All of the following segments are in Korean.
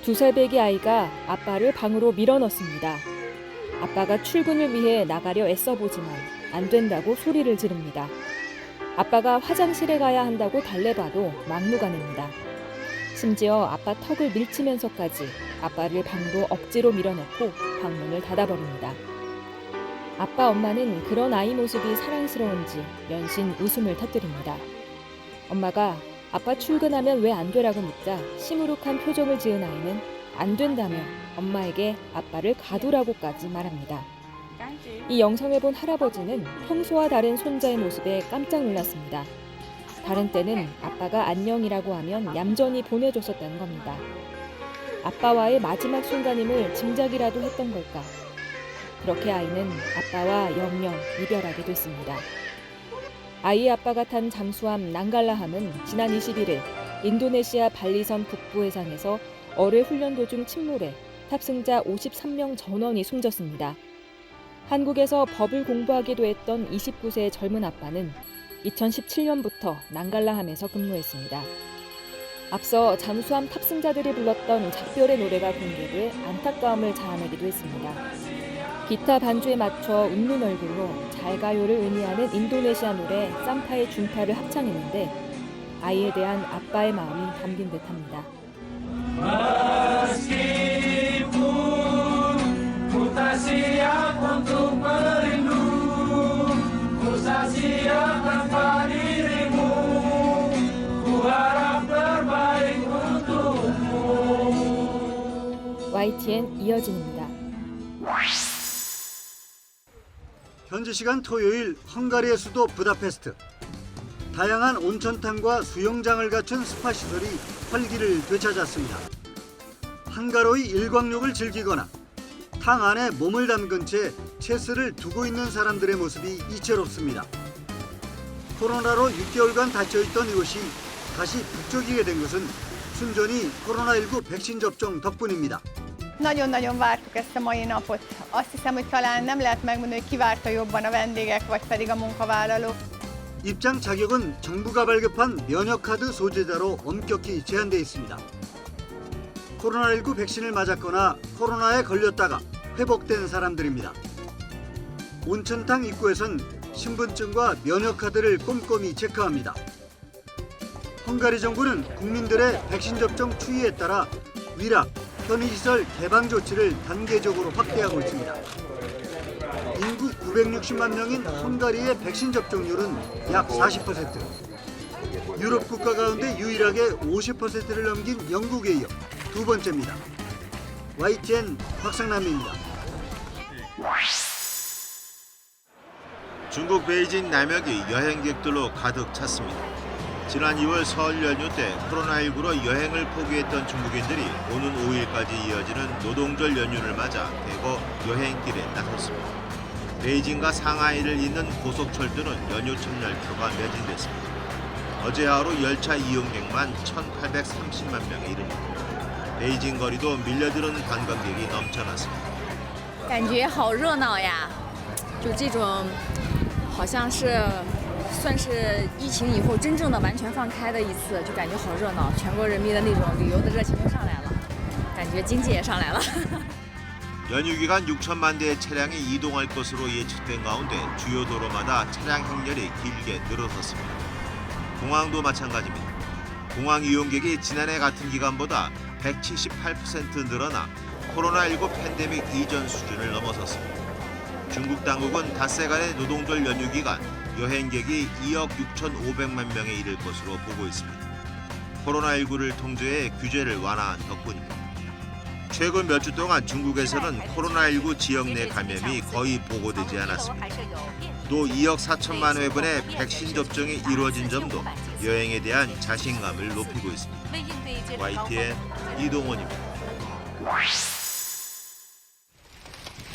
2살 배기 아이가 아빠를 방으로 밀어넣습니다. 아빠가 출근을 위해 나가려 애써보지만 안 된다고 소리를 지릅니다. 아빠가 화장실에 가야 한다고 달래봐도 막무가내입니다. 심지어 아빠 턱을 밀치면서까지 아빠를 방으로 억지로 밀어넣고 방문을 닫아버립니다. 아빠 엄마는 그런 아이 모습이 사랑스러운지 연신 웃음을 터뜨립니다. 엄마가 아빠 출근하면 왜 안 되라고 묻자 시무룩한 표정을 지은 아이는 안 된다며 엄마에게 아빠를 가두라고까지 말합니다. 이 영상을 본 할아버지는 평소와 다른 손자의 모습에 깜짝 놀랐습니다. 다른 때는 아빠가 안녕이라고 하면 얌전히 보내줬었다는 겁니다. 아빠와의 마지막 순간임을 짐작이라도 했던 걸까? 그렇게 아이는 아빠와 영영 이별하게 됐습니다. 아이의 아빠가 탄 잠수함 난갈라함은 지난 21일 인도네시아 발리섬 북부 해상에서 어뢰 훈련 도중 침몰해 탑승자 53명 전원이 숨졌습니다. 한국에서 법을 공부하기도 했던 29세의 젊은 아빠는 2017년부터 난갈라함에서 근무했습니다. 앞서 잠수함 탑승자들이 불렀던 작별의 노래가 공개돼 안타까움을 자아내기도 했습니다. 기타 반주에 맞춰 웃는 얼굴로 잘 가요를 의미하는 인도네시아 노래 쌈파의 준파를 합창했는데 아이에 대한 아빠의 마음이 담긴 듯합니다. YTN 이어진입니다. 현지 시간 토요일 헝가리의 수도 부다페스트. 다양한 온천탕과 수영장을 갖춘 스파 시설이 활기를 되찾았습니다. 한가로이 일광욕을 즐기거나 탕 안에 몸을 담근 채 체스를 두고 있는 사람들의 모습이 이채롭습니다. 코로나로 6개월간 닫혀있던 이곳이 다시 북적이게 된 것은 순전히 코로나19 백신 접종 덕분입니다. Nagyon-nagyon vártuk ezt a mai napot. Azt hiszem, hogy talán nem lehet megmondani, hogy ki várta jobban, a vendégek vagy pedig a munkavállalók. 입장 자격은 정부가 발급한 면역카드 소지자로 엄격히 제한돼 있습니다. 코로나19 백신을 맞았거나 코로나에 걸렸다가 회복된 사람들입니다. 온천탕 입구에선 신분증과 면역카드를 꼼꼼히 체크합니다. 헝가리 정부는 국민들의 백신 접종 추이에 따라 위락, 편의시설 개방 조치를 단계적으로 확대하고 있습니다. 인구 960만 명인 헝가리의 백신 접종률은 약 40%. 유럽 국가 가운데 유일하게 50%를 넘긴 영국에 이어 두 번째입니다. YTN 박상남입니다. 중국 베이징 남역이 여행객들로 가득 찼습니다. 지난 2월 설 연휴 때 코로나19로 여행을 포기했던 중국인들이 오는 5일까지 이어지는 노동절 연휴를 맞아 대거 여행길에 나섰습니다. 베이징과 상하이를 잇는 고속철도는 연휴 첫날표가 매진됐습니다. 어제 하루 열차 이용객만 1,830만 명에 이릅니다. 베이징 거리도 밀려드는 관광객이 넘쳐났습니다. 感觉好热闹呀，就这种好像是算是疫情以后真正的完全放开的一次，就感觉好热闹，全国人民的那种旅游的热情就上来了，感觉经济也上来了。 연휴 기간 6천만 대의 차량이 이동할 것으로 예측된 가운데 주요 도로마다 차량 행렬이 길게 늘어섰습니다. 공항도 마찬가지입니다. 공항 이용객이 지난해 같은 기간보다 178% 늘어나 코로나19 팬데믹 이전 수준을 넘어섰습니다. 중국 당국은 닷새간의 노동절 연휴 기간 여행객이 2억 6,500만 명에 이를 것으로 보고 있습니다. 코로나19를 통제해 규제를 완화한 덕분입니다. 최근 몇 주 동안 중국에서는 코로나19 지역 내 감염이 거의 보고되지 않았습니다. 또 2억 4천만 회분의 백신 접종이 이루어진 점도 여행에 대한 자신감을 높이고 있습니다. YTN 이동원입니다.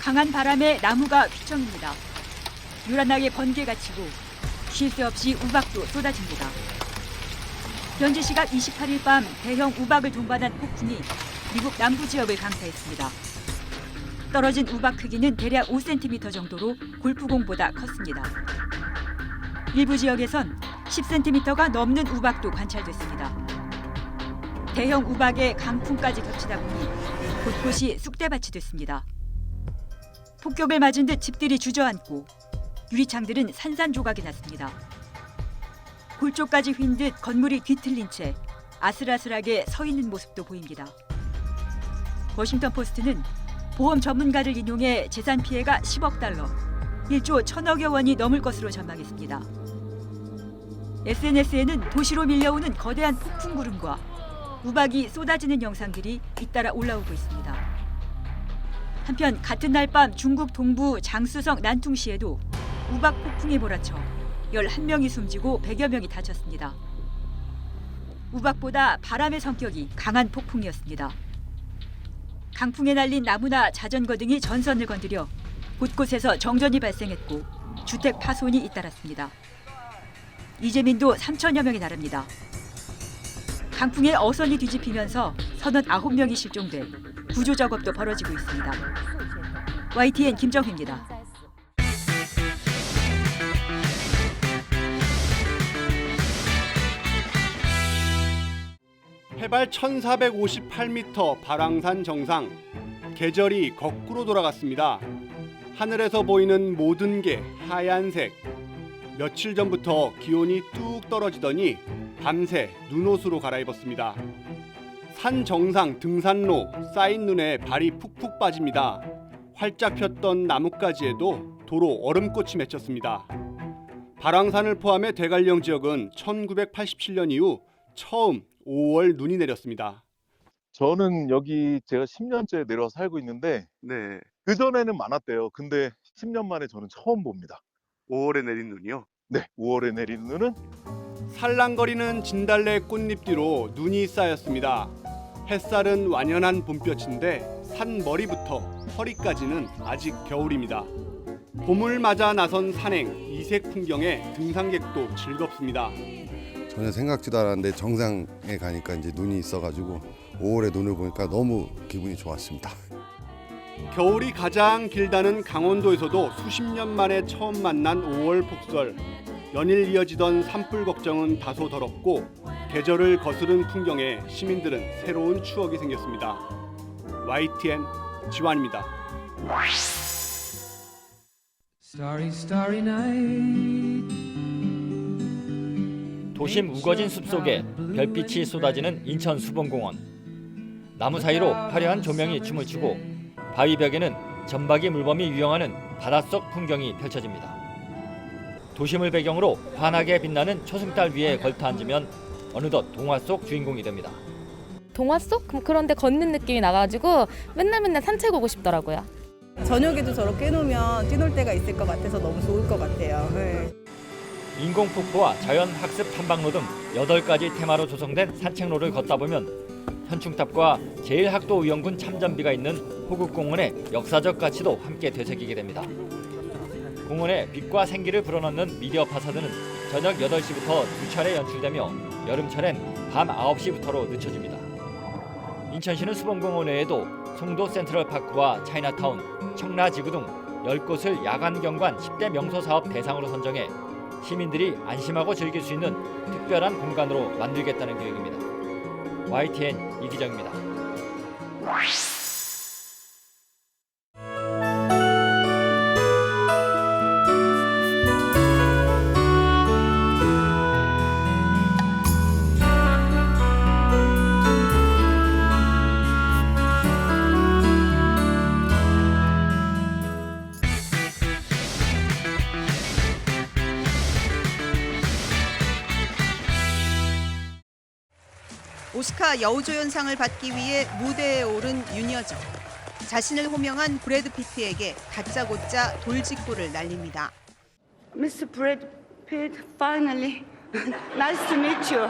강한 바람에 나무가 휘청입니다. 요란하게 번개가 치고 쉴 새 없이 우박도 쏟아집니다. 현지 시각 28일 밤 대형 우박을 동반한 폭풍이 미국 남부 지역을 강타했습니다. 떨어진 우박 크기는 대략 5cm 정도로 골프공보다 컸습니다. 일부 지역에선 10cm가 넘는 우박도 관찰됐습니다. 대형 우박에 강풍까지 겹치다 보니 곳곳이 쑥대밭이 됐습니다. 폭격을 맞은 듯 집들이 주저앉고 유리창들은 산산조각이 났습니다. 골조까지 휜 듯 건물이 뒤틀린 채 아슬아슬하게 서 있는 모습도 보입니다. 워싱턴 포스트는 보험 전문가를 인용해 재산 피해가 10억 달러, 1조 1,000억여 원이 넘을 것으로 전망했습니다. SNS에는 도시로 밀려오는 거대한 폭풍 구름과 우박이 쏟아지는 영상들이 잇따라 올라오고 있습니다. 한편 같은 날 밤 중국 동부 장쑤성 난퉁시에도 우박 폭풍이 몰아쳐 11명이 숨지고 100여 명이 다쳤습니다. 우박보다 바람의 성격이 강한 폭풍이었습니다. 강풍에 날린 나무나 자전거 등이 전선을 건드려 곳곳에서 정전이 발생했고 주택 파손이 잇따랐습니다. 이재민도 3천여 명이 나릅니다. 강풍에 어선이 뒤집히면서 39명이 실종돼 구조 작업도 벌어지고 있습니다. YTN 김정희입니다. 해발 1458m 발왕산 정상. 계절이 거꾸로 돌아갔습니다. 하늘에서 보이는 모든 게 하얀색. 며칠 전부터 기온이 뚝 떨어지더니 밤새 눈옷으로 갈아입었습니다. 산 정상 등산로 쌓인 눈에 발이 푹푹 빠집니다. 활짝 폈던 나뭇가지에도 도로 얼음꽃이 맺혔습니다. 발왕산을 포함해 대관령 지역은 1987년 이후 처음 5월 눈이 내렸습니다. 저는 여기 제가 10년째 내려와서 살고 있는데 네, 그전에는 많았대요. 근데 10년 만에 저는 처음 봅니다. 5월에 내린 눈이요? 네, 5월에 내린 눈은 살랑거리는 진달래 꽃잎 뒤로 눈이 쌓였습니다. 햇살은 완연한 봄볕인데 산 머리부터 허리까지는 아직 겨울입니다. 봄을 맞아 나선 산행, 이색 풍경에 등산객도 즐겁습니다. 전혀 생각지도 않았는데 정상에 가니까 이제 눈이 있어가지고 5월에 눈을 보니까 너무 기분이 좋았습니다. 겨울이 가장 길다는 강원도에서도 수십 년 만에 처음 만난 5월 폭설. 연일 이어지던 산불 걱정은 다소 덜었고 계절을 거스른 풍경에 시민들은 새로운 추억이 생겼습니다. YTN 지환입니다. Starry, starry night. 도심 우거진 숲속에 별빛이 쏟아지는 인천 수봉공원. 나무 사이로 화려한 조명이 춤을 추고 바위 벽에는 점박이 물범이 유영하는 바닷속 풍경이 펼쳐집니다. 도심을 배경으로 환하게 빛나는 초승달 위에 걸터 앉으면 어느덧 동화 속 주인공이 됩니다. 동화 속? 그런데 걷는 느낌이 나가지고 맨날 산책 오고 싶더라고요. 저녁에도 저렇게 해놓으면 뛰놀 때가 있을 것 같아서 너무 좋을 것 같아요. 네. 인공폭포와 자연학습 탐방로 등 8가지 테마로 조성된 산책로를 걷다 보면 현충탑과 제1학도의원군 참전비가 있는 호국공원의 역사적 가치도 함께 되새기게 됩니다. 공원에 빛과 생기를 불어넣는 미디어 파사드는 저녁 8시부터 2차례 연출되며 여름철엔 밤 9시부터로 늦춰집니다. 인천시는 수봉공원 외에도 송도 센트럴파크와 차이나타운, 청라지구 등 10곳을 야간 경관 10대 명소 사업 대상으로 선정해 시민들이 안심하고 즐길 수 있는 특별한 공간으로 만들겠다는 계획입니다. YTN 이기정입니다. 오스카 여우조연상을 받기 위해 무대에 오른 윤여정. 자신을 호명한 브래드 피트에게 다짜고짜 돌직구를 날립니다. Mr. Brad Pitt, finally, nice to meet you.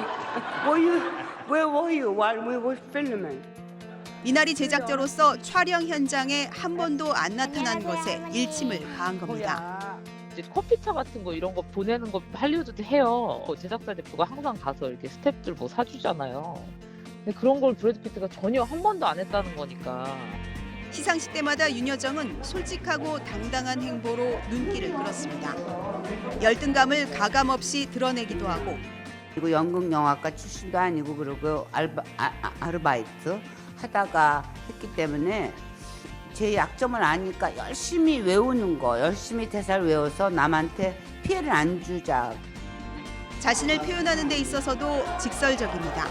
Where were you while we were filming? 미나리 제작자로서 촬영 현장에 한 번도 안 나타난 것에 일침을 가한 겁니다. 이제 커피차 같은 거 이런 거 보내는 거 할리우드도 해요. 제작자 대표가 항상 가서 이렇게 스태프들 뭐 사주잖아요. 근데 그런 걸 브래드 피트가 전혀 한 번도 안 했다는 거니까. 시상식 때마다 윤여정은 솔직하고 당당한 행보로 눈길을 끌었습니다. 열등감을 가감없이 드러내기도 하고 그리고 연극영화과 출신도 아니고 그리고 아르바이트 하다가 했기 때문에 제 약점을 아니까 열심히 외우는 거, 열심히 대사를 외워서 남한테 피해를 안 주자. 자신을 표현하는 데 있어서도 직설적입니다.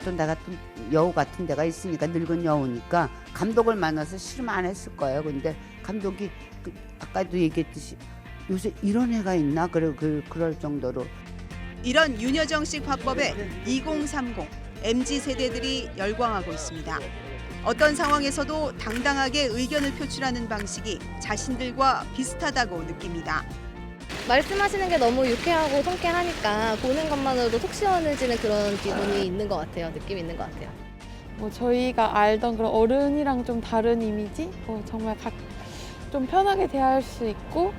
또 나 같은 여우 같은 데가 있으니까 늙은 여우니까 감독을 만나서 실험 안 했을 거예요. 근데 감독이 아까도 얘기했듯이 요새 이런 애가 있나? 그럴 정도로. 이런 윤여정식 화법에 2030 MZ세대들이 열광하고 있습니다. 어떤 상황에서도 당당하게 의견을 표출하는 방식이 자신들과 비슷하다고 느낍니다. 말씀하시는 게 너무 유쾌하고 통쾌하니까 보는 것만으로도 속 시원해지는 그런 기분이 있는 것 같아요. 느낌이 있는 것 같아요. 뭐 저희가 알던 그런 어른이랑 좀 다른 이미지? 정말 좀 편하게 대할 수 있고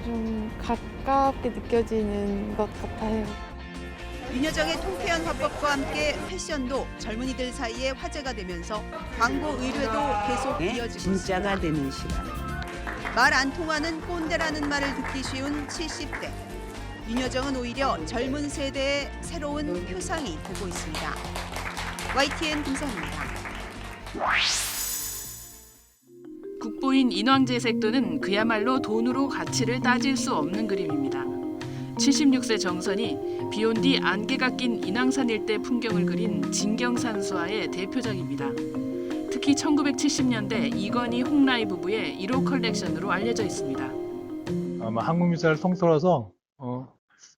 좀 가깝게 느껴지는 것 같아요. 윤여정의 통쾌한 화법과 함께 패션도 젊은이들 사이에 화제가 되면서 광고 의뢰도 계속 이어지고 진짜가 있습니다. 되는 시간. 말 안 통하는 꼰대라는 말을 듣기 쉬운 70대. 윤여정은 오히려 젊은 세대의 새로운 표상이 되고 있습니다. YTN 김선입니다. 국보인 인왕제색도는 그야말로 돈으로 가치를 따질 수 없는 그림입니다. 76세 정선이 비온 뒤 안개가 낀 인왕산 일대 풍경을 그린 진경산수화의 대표작입니다. 특히 1970년대 이건희 홍라이 부부의 1호 컬렉션으로 알려져 있습니다. 아마 한국 미사를 통틀어서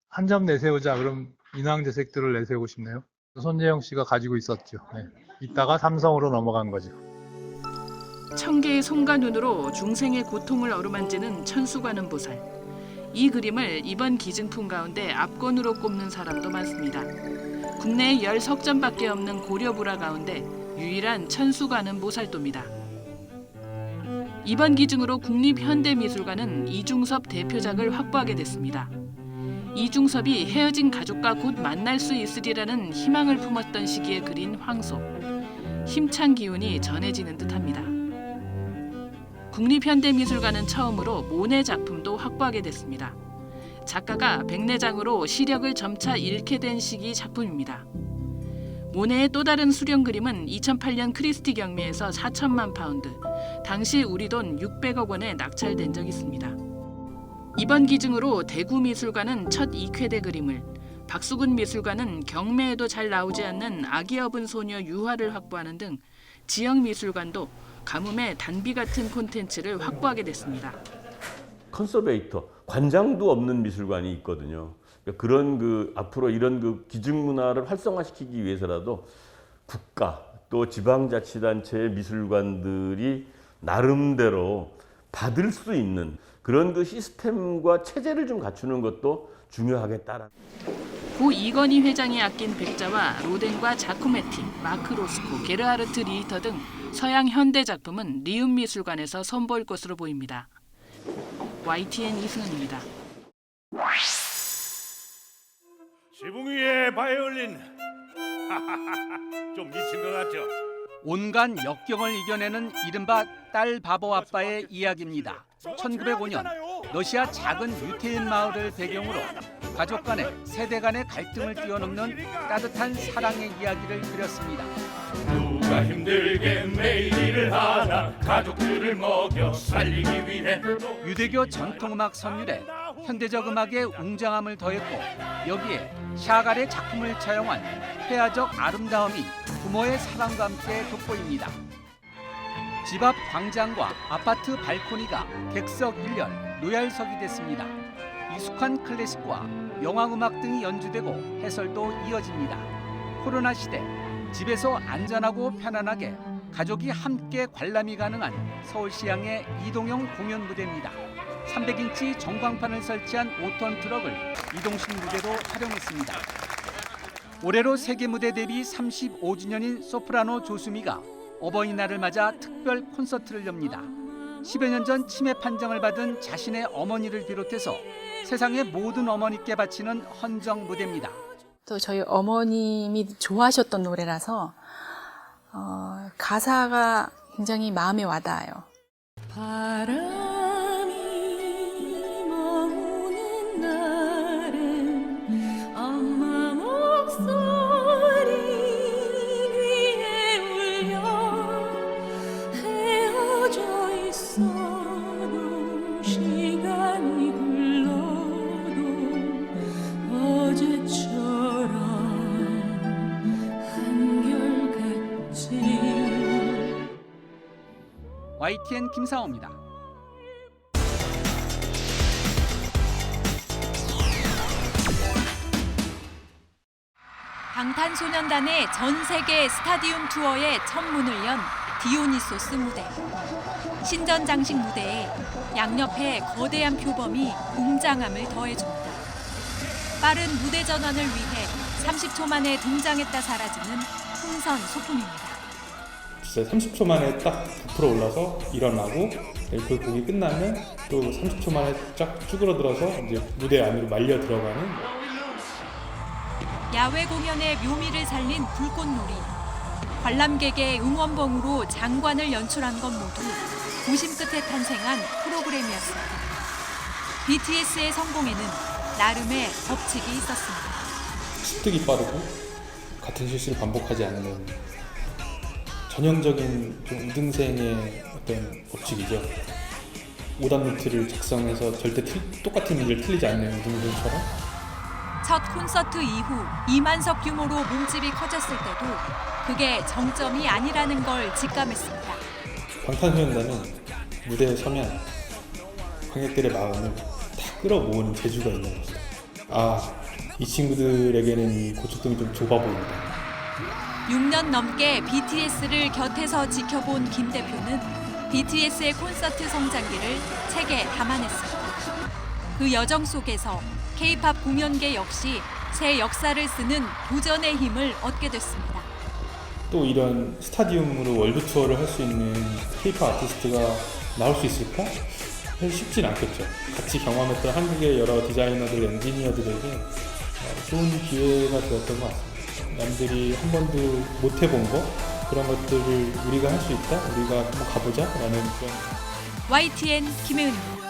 한 점 내세우자 그럼 인왕제색도를 내세우고 싶네요. 손재영 씨가 가지고 있었죠. 네. 이따가 삼성으로 넘어간 거죠. 청개의 손과 눈으로 중생의 고통을 어루만지는 천수관음 보살. 이 그림을 이번 기증품 가운데 압권으로 꼽는 사람도 많습니다. 국내에 10석전밖에 없는 고려불화 가운데 유일한 천수관음 보살도입니다. 이번 기증으로 국립현대미술관은 이중섭 대표작을 확보하게 됐습니다. 이중섭이 헤어진 가족과 곧 만날 수 있으리라는 희망을 품었던 시기에 그린 황소. 힘찬 기운이 전해지는 듯합니다. 국립현대미술관은 처음으로 모네 작품도 확보하게 됐습니다. 작가가 백내장으로 시력을 점차 잃게 된 시기 작품입니다. 모네의 또 다른 수령 그림은 2008년 크리스티 경매에서 4천만 파운드, 당시 우리 돈 600억 원에 낙찰된 적이 있습니다. 이번 기증으로 대구미술관은 첫 이쾌대 그림을, 박수근 미술관은 경매에도 잘 나오지 않는 아기 어분 소녀 유화를 확보하는 등 지역 미술관도 가뭄의 단비 같은 콘텐츠를 확보하게 됐습니다. 컨서베이터, 관장도 없는 미술관이 있거든요. 그런 앞으로 이런 기증 문화를 활성화시키기 위해서라도 국가 또 지방자치단체의 미술관들이 나름대로 받을 수 있는 그런 시스템과 체제를 좀 갖추는 것도 중요하겠다. 고 이건희 회장이 아낀 백자와 로덴과 자쿠메티, 마크 로스코, 게르하르트 리히터 등 서양 현대 작품은 리움 미술관에서 선보일 것으로 보입니다. YTN 이승은입니다. 지붕 위에 바이올린. 좀 미친 것 같죠? 온갖 역경을 이겨내는 이른바 딸 바보 아빠의 이야기입니다. 1905년 러시아 작은 유태인 마을을 배경으로 가족 간의 세대 간의 갈등을 뛰어넘는 따뜻한 사랑의 이야기를 그렸습니다. 누가 힘들게 매일 일을 하나 가족들을 먹여 살리기 위해. 유대교 전통음악 선율에 현대적 음악의 웅장함을 더했고 여기에 샤갈의 작품을 차용한 회화적 아름다움이 부모의 사랑과 함께 돋보입니다. 집 앞 광장과 아파트 발코니가 객석 1열, 로얄석이 됐습니다. 익숙한 클래식과 영화음악 등이 연주되고 해설도 이어집니다. 코로나 시대 집에서 안전하고 편안하게 가족이 함께 관람이 가능한 서울시향의 이동형 공연 무대입니다. 300인치 전광판을 설치한 5톤 트럭을 이동식 무대로 활용했습니다. 올해로 세계 무대 데뷔 35주년인 소프라노 조수미가 어버이날을 맞아 특별 콘서트를 엽니다. 10여 년 전 치매 판정을 받은 자신의 어머니를 비롯해서 세상의 모든 어머니께 바치는 헌정 무대입니다. 또 저희 어머님이 좋아하셨던 노래라서 가사가 굉장히 마음에 와닿아요. 바람이 머무는 날엔 엄마 YTN 김상호입니다. 방탄소년단의 전 세계 스타디움 투어의 첫 문을 연 디오니소스 무대. 신전 장식 무대에 양옆에 거대한 표범이 웅장함을 더해줍니다. 빠른 무대 전환을 위해 30초 만에 등장했다 사라지는 풍선 소품입니다. 진짜 30초 만에 딱 부풀어 올라서 일어나고 그 곡이 끝나면 또 30초 만에 쫙 쭈그러들어서 이제 무대 안으로 말려 들어가는. 야외 공연의 묘미를 살린 불꽃놀이. 관람객의 응원봉으로 장관을 연출한 것 모두 고심 끝에 탄생한 프로그램이었습니다. BTS의 성공에는 나름의 법칙이 있었습니다. 습득이 빠르고 같은 실수를 반복하지 않는 전형적인 좀 우등생의 어떤 법칙이죠. 오답 노트를 작성해서 절대 똑같은 문제를 틀리지 않는 우등생처럼. 첫 콘서트 이후 2만석 규모로 몸집이 커졌을 때도 그게 정점이 아니라는 걸 직감했습니다. 방탄소년단은 무대에 서면 관객들의 마음을 다 끌어모으는 재주가 있는 것이다. 아, 이 친구들에게는 고척동이 좀 좁아 보인다. 6년 넘게 BTS를 곁에서 지켜본 김 대표는 BTS의 콘서트 성장기를 책에 담아냈습니다. 그 여정 속에서 K-팝 공연계 역시 새 역사를 쓰는 도전의 힘을 얻게 됐습니다. 또 이런 스타디움으로 월드 투어를 할 수 있는 K-팝 아티스트가 나올 수 있을까? 쉽진 않겠죠. 같이 경험했던 한국의 여러 디자이너들, 엔지니어들에게 좋은 기회가 되었던 것 같습니다. 남들이 한 번도 못 해본 거, 그런 것들을 우리가 할 수 있다, 우리가 한번 가보자 라는 그런. YTN 김혜은입니다.